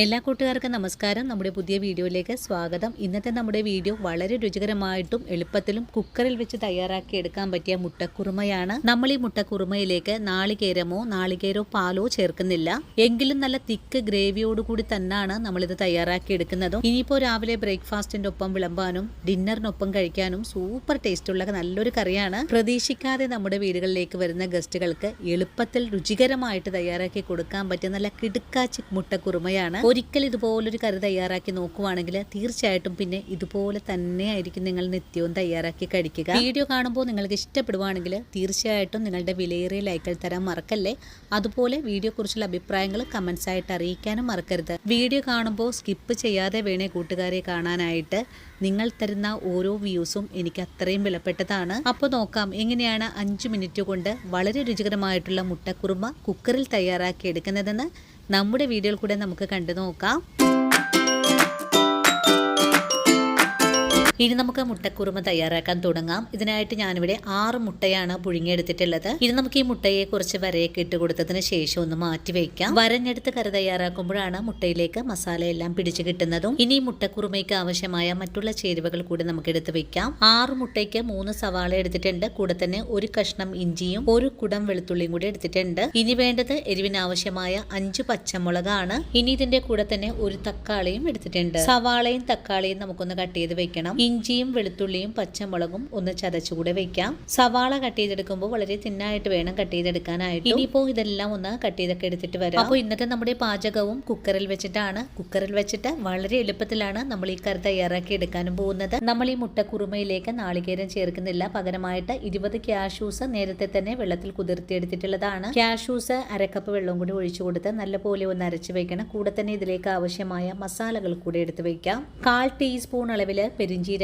എല്ലാ കൂട്ടുകാർക്കും നമസ്കാരം. നമ്മുടെ പുതിയ വീഡിയോയിലേക്ക് സ്വാഗതം. ഇന്നത്തെ നമ്മുടെ വീഡിയോ വളരെ രുചികരമായിട്ടും എളുപ്പത്തിലും കുക്കറിൽ വെച്ച് തയ്യാറാക്കി എടുക്കാൻ പറ്റിയ മുട്ടക്കുറുമയാണ്. നമ്മൾ ഈ മുട്ടക്കുറുമയിലേക്ക് നാളികേരോ പാലോ ചേർക്കുന്നില്ല. എങ്കിലും നല്ല തിക്ക് ഗ്രേവിയോടുകൂടി തന്നെയാണ് നമ്മളിത് തയ്യാറാക്കി എടുക്കുന്നതും. ഇനിയിപ്പോൾ രാവിലെ ബ്രേക്ക്ഫാസ്റ്റിന്റെ ഒപ്പം വിളമ്പാനും ഡിന്നറിനൊപ്പം കഴിക്കാനും സൂപ്പർ ടേസ്റ്റുള്ള നല്ലൊരു കറിയാണ്. പ്രതീക്ഷിക്കാതെ നമ്മുടെ വീടുകളിലേക്ക് വരുന്ന ഗസ്റ്റുകൾക്ക് എളുപ്പത്തിൽ രുചികരമായിട്ട് തയ്യാറാക്കി കൊടുക്കാൻ പറ്റിയ നല്ല കിടുക്കാച്ചി മുട്ടക്കുറുമയാണ്. ഒരിക്കൽ ഇതുപോലൊരു കറി തയ്യാറാക്കി നോക്കുവാണെങ്കിൽ തീർച്ചയായിട്ടും പിന്നെ ഇതുപോലെ തന്നെ ആയിരിക്കും നിങ്ങൾ നിത്യവും തയ്യാറാക്കി കഴിക്കുക. വീഡിയോ കാണുമ്പോൾ നിങ്ങൾക്ക് ഇഷ്ടപ്പെടുവാണെങ്കിൽ തീർച്ചയായിട്ടും നിങ്ങളുടെ വിലയേറിയ ലൈക്കുകൾ തരാൻ മറക്കല്ലേ. അതുപോലെ വീഡിയോ കുറിച്ചുള്ള അഭിപ്രായങ്ങൾ കമന്റ്സ് ആയിട്ട് അറിയിക്കാനും മറക്കരുത്. വീഡിയോ കാണുമ്പോൾ സ്കിപ്പ് ചെയ്യാതെ വേണേ കൂട്ടുകാരെ കാണാനായിട്ട്. നിങ്ങൾ തരുന്ന ഓരോ വ്യൂസും എനിക്ക് അത്രയും വിലപ്പെട്ടതാണ്. അപ്പോൾ നോക്കാം എങ്ങനെയാണ് 5 മിനിറ്റ് കൊണ്ട് വളരെ രുചികരമായിട്ടുള്ള മുട്ടക്കുറുമ കുക്കറിൽ തയ്യാറാക്കി എടുക്കുന്നതെന്ന് നമ്മുടെ വീഡിയോയിൽ കൂടെ നമുക്ക് കണ്ടു നോക്കാം. ഇനി നമുക്ക് മുട്ടക്കുറുമ തയ്യാറാക്കാൻ തുടങ്ങാം. ഇതിനായിട്ട് ഞാനിവിടെ 6 മുട്ടയാണ് പുഴുങ്ങിയെടുത്തിട്ടുള്ളത്. ഇനി നമുക്ക് ഈ മുട്ടയെ കുറച്ച് വരയൊക്കെ ഇട്ട് കൊടുത്തതിന് ശേഷം ഒന്ന് മാറ്റി വയ്ക്കാം. വരഞ്ഞെടുത്ത് കറി തയ്യാറാക്കുമ്പോഴാണ് മുട്ടയിലേക്ക് മസാലയെല്ലാം പിടിച്ചു കിട്ടുന്നതും. ഇനി മുട്ടക്കുറുമയ്ക്ക് ആവശ്യമായ മറ്റുള്ള ചേരുവകൾ കൂടി നമുക്ക് എടുത്ത് വെക്കാം. 6 മുട്ടയ്ക്ക് 3 സവാള എടുത്തിട്ടുണ്ട്. കൂടെ തന്നെ 1 കഷ്ണം ഇഞ്ചിയും 1 കുടം വെളുത്തുള്ളിയും കൂടി എടുത്തിട്ടുണ്ട്. ഇനി വേണ്ടത് എരിവിന് ആവശ്യമായ 5 പച്ചമുളകാണ്. ഇനി ഇതിന്റെ കൂടെ തന്നെ 1 തക്കാളിയും എടുത്തിട്ടുണ്ട്. സവാളയും തക്കാളിയും നമുക്കൊന്ന് കട്ട് ചെയ്ത് വെക്കണം. ഇഞ്ചിയും വെളുത്തുള്ളിയും പച്ചമുളകും ഒന്ന് ചതച്ചുകൂടെ വെക്കാം. സവാള കട്ട് ചെയ്തെടുക്കുമ്പോൾ വളരെ തിന്നായിട്ട് വേണം കട്ട് ചെയ്തെടുക്കാനായിട്ട്. ഇനിയിപ്പോൾ ഇതെല്ലാം ഒന്ന് കട്ട് ചെയ്തൊക്കെ എടുത്തിട്ട് വരാം. അപ്പോൾ ഇന്നത്തെ നമ്മുടെ പാചകവും കുക്കറിൽ വെച്ചിട്ടാണ്. കുക്കറിൽ വെച്ചിട്ട് വളരെ എളുപ്പത്തിലാണ് നമ്മൾ ഈ കറി തയ്യാറാക്കി എടുക്കാനും പോകുന്നത്. നമ്മൾ ഈ മുട്ടക്കുറുമയിലേക്ക് നാളികേരം ചേർക്കുന്നില്ല. പകരമായിട്ട് 20 കാഷ്യൂസ് നേരത്തെ തന്നെ വെള്ളത്തിൽ കുതിർത്തിയെടുത്തിട്ടുള്ളതാണ്. കാഷ്യൂസ് 1/2 കപ്പ് വെള്ളം കൂടി ഒഴിച്ചു കൊടുത്ത് നല്ലപോലെ ഒന്ന് അരച്ചു വെക്കണം. കൂടെ തന്നെ ഇതിലേക്ക് ആവശ്യമായ മസാലകൾ കൂടി എടുത്ത് വെക്കാം. 1/4 ടീസ്പൂൺ അളവിൽ പെരിഞ്ചീരകവും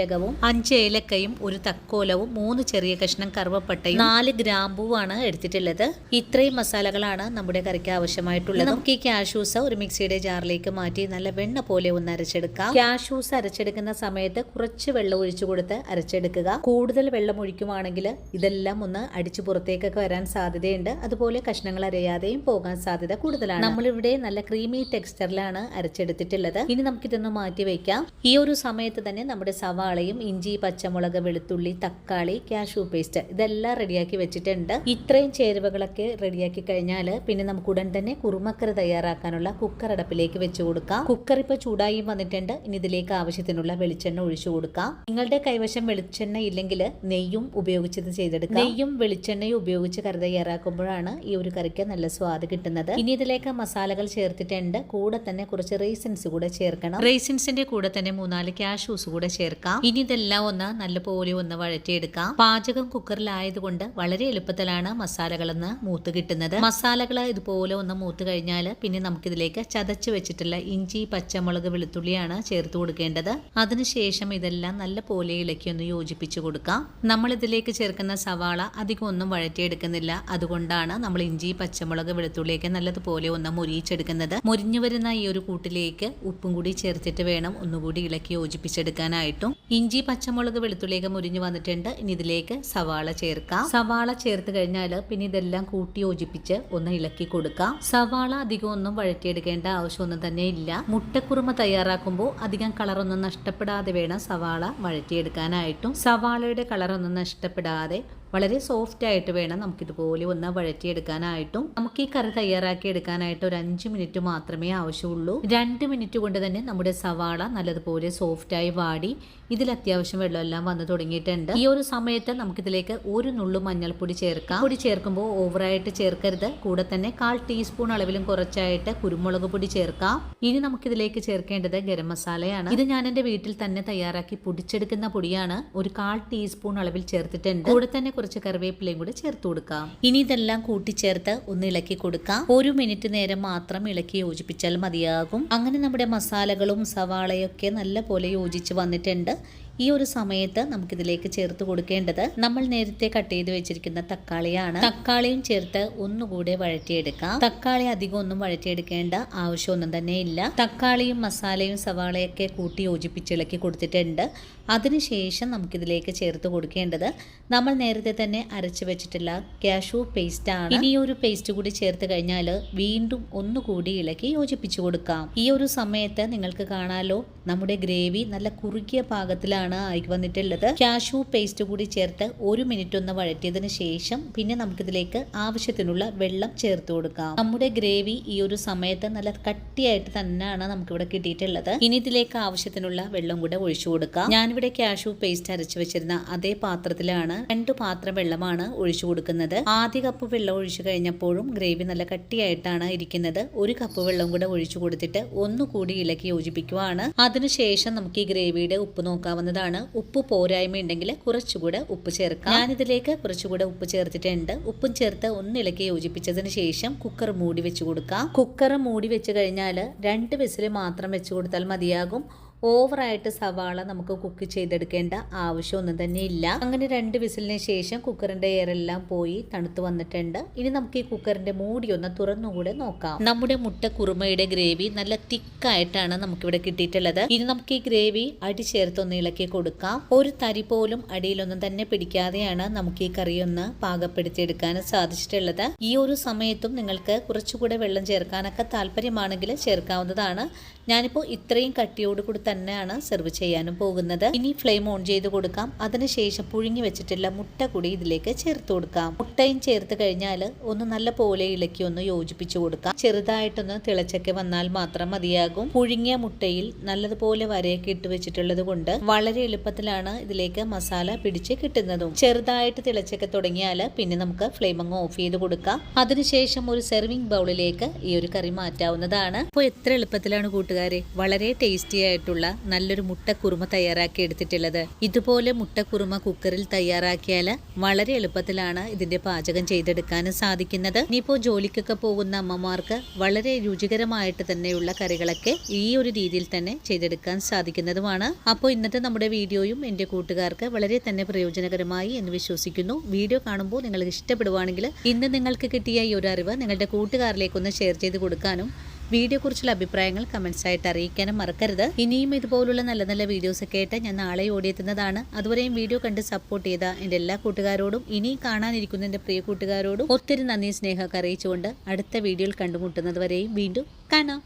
5 ഏലക്കയും 1 തക്കോലവും 3 ചെറിയ കഷ്ണം കറുവപ്പട്ടയും 4 ഗ്രാമ്പൂവാണ് എടുത്തിട്ടുള്ളത്. ഇത്രയും മസാലകളാണ് നമ്മുടെ കറിക്ക് ആവശ്യമായിട്ടുള്ളത്. നമുക്ക് ഈ കാഷ്യൂസ് ഒരു മിക്സിയുടെ ജാറിലേക്ക് മാറ്റി നല്ല വെണ്ണ പോലെ ഒന്ന് അരച്ചെടുക്കാം. കാഷ്യൂസ് അരച്ചെടുക്കുന്ന സമയത്ത് കുറച്ച് വെള്ളം ഒഴിച്ചു കൊടുത്ത് അരച്ചെടുക്കുക. കൂടുതൽ വെള്ളം ഒഴിക്കുവാണെങ്കിൽ ഇതെല്ലാം ഒന്ന് അടിച്ചു പുറത്തേക്കൊക്കെ വരാൻ സാധ്യതയുണ്ട്. അതുപോലെ കഷ്ണങ്ങൾ അരയാതെയും പോകാൻ സാധ്യത കൂടുതലാണ്. നമ്മളിവിടെ നല്ല ക്രീമി ടെക്സ്ചറിലാണ് അരച്ചെടുത്തിട്ടുള്ളത്. ഇനി നമുക്കിതൊന്ന് മാറ്റി വെക്കാം. ഈ ഒരു സമയത്ത് തന്നെ നമ്മുടെ സവാളയും ഇഞ്ചി പച്ചമുളക് വെളുത്തുള്ളി തക്കാളി കാഷ്യൂ പേസ്റ്റ് ഇതെല്ലാം റെഡിയാക്കി വെച്ചിട്ടുണ്ട്. ഇത്രയും ചേരുവകളൊക്കെ റെഡിയാക്കി കഴിഞ്ഞാൽ പിന്നെ നമുക്ക് ഉടൻ തന്നെ കുറുമക്കറി തയ്യാറാക്കാനുള്ള കുക്കർ അടപ്പിലേക്ക് വെച്ച് കൊടുക്കാം. കുക്കർ ഇപ്പോൾ ചൂടായി വന്നിട്ടുണ്ട്. ഇനി ഇതിലേക്ക് ആവശ്യത്തിനുള്ള വെളിച്ചെണ്ണ ഒഴിച്ചു കൊടുക്കാം. നിങ്ങളുടെ കൈവശം വെളിച്ചെണ്ണ ഇല്ലെങ്കിൽ നെയ്യും ഉപയോഗിച്ച് ഇത് ചെയ്തെടുക്കാം. നെയ്യും വെളിച്ചെണ്ണയും ഉപയോഗിച്ച് കറി തയ്യാറാക്കുമ്പോഴാണ് ഈ ഒരു കറിക്ക് നല്ല സ്വാദ് കിട്ടുന്നത്. ഇനി ഇതിലേക്ക് മസാലകൾ ചേർത്തിട്ടുണ്ട്. കൂടെ തന്നെ കുറച്ച് റൈസിൻസ് കൂടെ ചേർക്കണം. റൈസിൻസിന്റെ കൂടെ തന്നെ 3-4 കാഷ്യൂസ് കൂടെ ചേർക്കാം. ഇനി ഇതെല്ലാം ഒന്ന് നല്ലപോലെ ഒന്ന് വഴറ്റിയെടുക്കാം. പാചകം കുക്കറിലായതുകൊണ്ട് വളരെ എളുപ്പത്തിലാണ് മസാലകളൊന്ന് മൂത്ത് കിട്ടുന്നത്. മസാലകൾ ഇതുപോലെ ഒന്ന് മൂത്ത് കഴിഞ്ഞാൽ പിന്നെ നമുക്കിതിലേക്ക് ചതച്ച് വെച്ചിട്ടുള്ള ഇഞ്ചി പച്ചമുളക് വെളുത്തുള്ളിയാണ് ചേർത്ത് കൊടുക്കേണ്ടത്. അതിനുശേഷം ഇതെല്ലാം നല്ലപോലെ ഇളക്കി ഒന്ന് യോജിപ്പിച്ചു കൊടുക്കാം. നമ്മൾ ഇതിലേക്ക് ചേർക്കുന്ന സവാള അധികം ഒന്നും വഴറ്റിയെടുക്കുന്നില്ല. അതുകൊണ്ടാണ് നമ്മൾ ഇഞ്ചി പച്ചമുളക് വെളുത്തുള്ളിയൊക്കെ നല്ലതുപോലെ ഒന്ന് മുരിയിച്ചെടുക്കുന്നത്. മുരിഞ്ഞു വരുന്ന ഈ ഒരു കൂട്ടിലേക്ക് ഉപ്പും കൂടി ചേർത്തിട്ട് വേണം ഒന്നുകൂടി ഇളക്കി യോജിപ്പിച്ചെടുക്കാനായിട്ടും. ഇഞ്ചി പച്ചമുളക് വെളുത്തുള്ളിയൊക്കെ മുരിഞ്ഞു വന്നിട്ടുണ്ട്. ഇനി ഇതിലേക്ക് സവാള ചേർക്കാം. സവാള ചേർത്ത് കഴിഞ്ഞാൽ പിന്നെ ഇതെല്ലാം കൂട്ടി യോജിപ്പിച്ച് ഒന്ന് ഇളക്കി കൊടുക്കാം. സവാള അധികം ഒന്നും വഴറ്റിയെടുക്കേണ്ട ആവശ്യമൊന്നും തന്നെ ഇല്ല. മുട്ടക്കുറുമ തയ്യാറാക്കുമ്പോൾ അധികം കളറൊന്നും നഷ്ടപ്പെടാതെ വേണം സവാള വഴറ്റിയെടുക്കാനായിട്ടും. സവാളയുടെ കളറൊന്നും നഷ്ടപ്പെടാതെ വളരെ സോഫ്റ്റ് ആയിട്ട് വേണം നമുക്കിതുപോലെ ഒന്ന് വഴറ്റിയെടുക്കാനായിട്ടും. നമുക്ക് ഈ കറി തയ്യാറാക്കി എടുക്കാനായിട്ട് ഒരു 5 മിനിറ്റ് മാത്രമേ ആവശ്യമുള്ളൂ. 2 മിനിറ്റ് കൊണ്ട് തന്നെ നമ്മുടെ സവാള നല്ലതുപോലെ സോഫ്റ്റായി വാടി ഇതിൽ അത്യാവശ്യം വെള്ളമെല്ലാം വന്നു തുടങ്ങിയിട്ടുണ്ട്. ഈ ഒരു സമയത്ത് നമുക്കിതിലേക്ക് 1 നുള്ളു മഞ്ഞൾപ്പൊടി ചേർക്കാം. പൊടി ചേർക്കുമ്പോൾ ഓവറായിട്ട് ചേർക്കരുത്. കൂടെ തന്നെ 1/4 ടീസ്പൂൺ അളവിലും കുറച്ചായിട്ട് കുരുമുളക് പൊടി ചേർക്കാം. ഇനി നമുക്കിതിലേക്ക് ചേർക്കേണ്ടത് ഗരം മസാലയാണ്. ഇത് ഞാൻ എൻ്റെ വീട്ടിൽ തന്നെ തയ്യാറാക്കി പൊടിച്ചെടുക്കുന്ന പൊടിയാണ്. ഒരു 1/4 ടീസ്പൂൺ അളവിൽ ചേർത്തിട്ടുണ്ട്. കൂടെ തന്നെ കുറച്ച് കറിവേപ്പിലയും കൂടി ചേർത്ത് കൊടുക്കാം. ഇനി ഇതെല്ലാം കൂട്ടിച്ചേർത്ത് ഒന്ന് ഇളക്കി കൊടുക്കാം. 1 മിനിറ്റ് നേരം മാത്രം ഇളക്കി യോജിപ്പിച്ചാൽ മതിയാകും. അങ്ങനെ നമ്മുടെ മസാലകളും സവാളയൊക്കെ നല്ല പോലെ യോജിച്ച് വന്നിട്ടുണ്ട്. ഈ ഒരു സമയത്ത് നമുക്കിതിലേക്ക് ചേർത്ത് കൊടുക്കേണ്ടത് നമ്മൾ നേരത്തെ കട്ട് ചെയ്ത് വെച്ചിരിക്കുന്ന തക്കാളിയാണ്. തക്കാളിയും ചേർത്ത് ഒന്നുകൂടെ വഴറ്റിയെടുക്കാം. തക്കാളി അധികം ഒന്നും വഴറ്റിയെടുക്കേണ്ട ആവശ്യമൊന്നും തന്നെ ഇല്ല. തക്കാളിയും മസാലയും സവാളയൊക്കെ കൂട്ടി യോജിപ്പിച്ചിളക്കി കൊടുത്തിട്ടുണ്ട്. അതിനുശേഷം നമുക്കിതിലേക്ക് ചേർത്ത് കൊടുക്കേണ്ടത് നമ്മൾ നേരത്തെ തന്നെ അരച്ചു വെച്ചിട്ടുള്ള കാഷ്യൂ പേസ്റ്റ് ആണ്. ഇനി ഒരു പേസ്റ്റ് കൂടി ചേർത്ത് കഴിഞ്ഞാൽ വീണ്ടും ഒന്നുകൂടി ഇളക്കി യോജിപ്പിച്ചു കൊടുക്കാം. ഈ ഒരു സമയത്ത് നിങ്ങൾക്ക് കാണാലോ നമ്മുടെ ഗ്രേവി നല്ല കുറുകിയ പാകത്തിലാണ് ആയി വന്നിട്ടുള്ളത്. കാഷ്യൂ പേസ്റ്റ് കൂടി ചേർത്ത് 1 മിനിറ്റ് ഒന്ന് വഴറ്റിയതിന് ശേഷം പിന്നെ നമുക്കിതിലേക്ക് ആവശ്യത്തിനുള്ള വെള്ളം ചേർത്ത് കൊടുക്കാം. നമ്മുടെ ഗ്രേവി ഈ ഒരു സമയത്ത് നല്ല കട്ടിയായിട്ട് തന്നെയാണ് നമുക്കിവിടെ കിട്ടിയിട്ടുള്ളത്. ഇനി ഇതിലേക്ക് ആവശ്യത്തിനുള്ള വെള്ളം കൂടെ ഒഴിച്ചു കൊടുക്കാം. ഞാനിവിടെ കാഷ്യൂ പേസ്റ്റ് അരച്ചു വെച്ചിരുന്ന അതേ പാത്രത്തിലാണ് 2 പാത്രം വെള്ളമാണ് ഒഴിച്ചു കൊടുക്കുന്നത്. ആദ്യ കപ്പ് വെള്ളം ഒഴിച്ചു കഴിഞ്ഞപ്പോഴും ഗ്രേവി നല്ല കട്ടിയായിട്ടാണ് ഇരിക്കുന്നത്. 1 കപ്പ് വെള്ളം കൂടെ ഒഴിച്ചു കൊടുത്തിട്ട് ഒന്നുകൂടി ഇളക്കി യോജിപ്പിക്കുവാണ്. അതിനുശേഷം നമുക്ക് ഈ ഗ്രേവിയുടെ ഉപ്പ് നോക്കാവുന്നതാണ്. ഉപ്പ് പോരായ്മ ഉണ്ടെങ്കിൽ കുറച്ചുകൂടെ ഉപ്പ് ചേർക്കാം. ഞാനിതിലേക്ക് കുറച്ചുകൂടെ ഉപ്പ് ചേർത്തിട്ടുണ്ട്. ഉപ്പും ചേർത്ത് ഒന്ന് ഇളക്കി യോജിപ്പിച്ചതിന് ശേഷം കുക്കർ മൂടി വെച്ച് കൊടുക്കാം. കുക്കർ മൂടി വെച്ച് കഴിഞ്ഞാൽ 2 വിസിൽ മാത്രം വെച്ച് കൊടുത്താൽ മതിയാകും. ഓവറായിട്ട് സവാള നമുക്ക് കുക്ക് ചെയ്തെടുക്കേണ്ട ആവശ്യമൊന്നും തന്നെ ഇല്ല. അങ്ങനെ 2 വിസിലിന് ശേഷം കുക്കറിന്റെ എയറെല്ലാം പോയി തണുത്ത് വന്നിട്ടുണ്ട്. ഇനി നമുക്ക് ഈ കുക്കറിന്റെ മൂടി ഒന്ന് തുറന്നുകൂടെ നോക്കാം. നമ്മുടെ മുട്ട കുറുമയുടെ ഗ്രേവി നല്ല തിക്കായിട്ടാണ് നമുക്കിവിടെ കിട്ടിയിട്ടുള്ളത്. ഇനി നമുക്ക് ഈ ഗ്രേവി അടി ചേർത്തൊന്ന് ഇളക്കി കൊടുക്കാം. ഒരു തരി പോലും അടിയിലൊന്നും തന്നെ പിടിക്കാതെയാണ് നമുക്ക് ഈ കറി ഒന്ന് പാകപ്പെടുത്തിയെടുക്കാൻ സാധിച്ചിട്ടുള്ളത്. ഈ ഒരു സമയത്തും നിങ്ങൾക്ക് കുറച്ചുകൂടെ വെള്ളം ചേർക്കാനൊക്കെ താല്പര്യമാണെങ്കിൽ ചേർക്കാവുന്നതാണ്. ഞാനിപ്പോൾ ഇത്രയും കട്ടിയോട് കൂടി തന്നെയാണ് സെർവ് ചെയ്യാനും പോകുന്നത്. ഇനി ഫ്ലെയിം ഓൺ ചെയ്ത് കൊടുക്കാം. അതിനുശേഷം പുഴുങ്ങി വെച്ചിട്ടുള്ള മുട്ട കൂടി ഇതിലേക്ക് ചേർത്ത് കൊടുക്കാം. മുട്ടയും ചേർത്ത് കഴിഞ്ഞാൽ ഒന്ന് നല്ല പോലെ ഇളക്കി ഒന്ന് യോജിപ്പിച്ചു കൊടുക്കാം. ചെറുതായിട്ടൊന്ന് തിളച്ചൊക്കെ വന്നാൽ മാത്രം മതിയാകും. പുഴുങ്ങിയ മുട്ടയിൽ നല്ലതുപോലെ വരയൊക്കെ ഇട്ട് വെച്ചിട്ടുള്ളത് കൊണ്ട് വളരെ എളുപ്പത്തിലാണ് ഇതിലേക്ക് മസാല പിടിച്ച് കിട്ടുന്നതും. ചെറുതായിട്ട് തിളച്ചൊക്കെ തുടങ്ങിയാൽ പിന്നെ നമുക്ക് ഫ്ലെയിം അങ്ങ് ഓഫ് ചെയ്ത് കൊടുക്കാം. അതിനുശേഷം ഒരു സെർവിംഗ് ബൗളിലേക്ക് ഈ ഒരു കറി മാറ്റാവുന്നതാണ്. അപ്പോൾ എത്ര എളുപ്പത്തിലാണ് കൂട്ടുകാരെ വളരെ ടേസ്റ്റി ആയിട്ടുള്ള നല്ലൊരു മുട്ടക്കുറുമ തയ്യാറാക്കി എടുത്തിട്ടുള്ളത്. ഇതുപോലെ മുട്ടക്കുറുമ കുക്കറിൽ തയ്യാറാക്കിയാൽ വളരെ എളുപ്പത്തിലാണ് ഇതിന്റെ പാചകം ചെയ്തെടുക്കാനും സാധിക്കുന്നത്. ഇനിയിപ്പോൾ ജോലിക്കൊക്കെ പോകുന്ന അമ്മമാർക്ക് വളരെ രുചികരമായിട്ട് തന്നെയുള്ള കറികളൊക്കെ ഈ ഒരു രീതിയിൽ തന്നെ ചെയ്തെടുക്കാൻ സാധിക്കുന്നതുമാണ്. അപ്പോൾ ഇന്നത്തെ നമ്മുടെ വീഡിയോയും എൻ്റെ കൂട്ടുകാർക്ക് വളരെ തന്നെ പ്രയോജനകരമായി എന്ന് വിശ്വസിക്കുന്നു. വീഡിയോ കാണുമ്പോൾ നിങ്ങൾക്ക് ഇഷ്ടപ്പെടുവാണെങ്കിൽ ഇന്ന് നിങ്ങൾക്ക് കിട്ടിയ ഈ ഒരു അറിവ് നിങ്ങളുടെ കൂട്ടുകാരിലേക്കൊന്ന് ഷെയർ ചെയ്ത് കൊടുക്കാനും വീഡിയോ കുറിച്ചുള്ള അഭിപ്രായങ്ങൾ കമൻസ് ആയിട്ട് അറിയിക്കാനും മറക്കരുത്. ഇനിയും ഇതുപോലുള്ള നല്ല നല്ല വീഡിയോസൊക്കെ ആയിട്ട് ഞാൻ നാളെ ഓടിയെത്തുന്നതാണ്. അതുവരെയും വീഡിയോ കണ്ട് സപ്പോർട്ട് ചെയ്ത എൻ്റെ എല്ലാ കൂട്ടുകാരോടും ഇനിയും കാണാനിരിക്കുന്ന എൻ്റെ പ്രിയ കൂട്ടുകാരോടും ഒത്തിരി നന്ദി സ്നേഹമൊക്കെ അറിയിച്ചുകൊണ്ട് അടുത്ത വീഡിയോയിൽ കണ്ടുമുട്ടുന്നത് വരെയും വീണ്ടും കാണാം.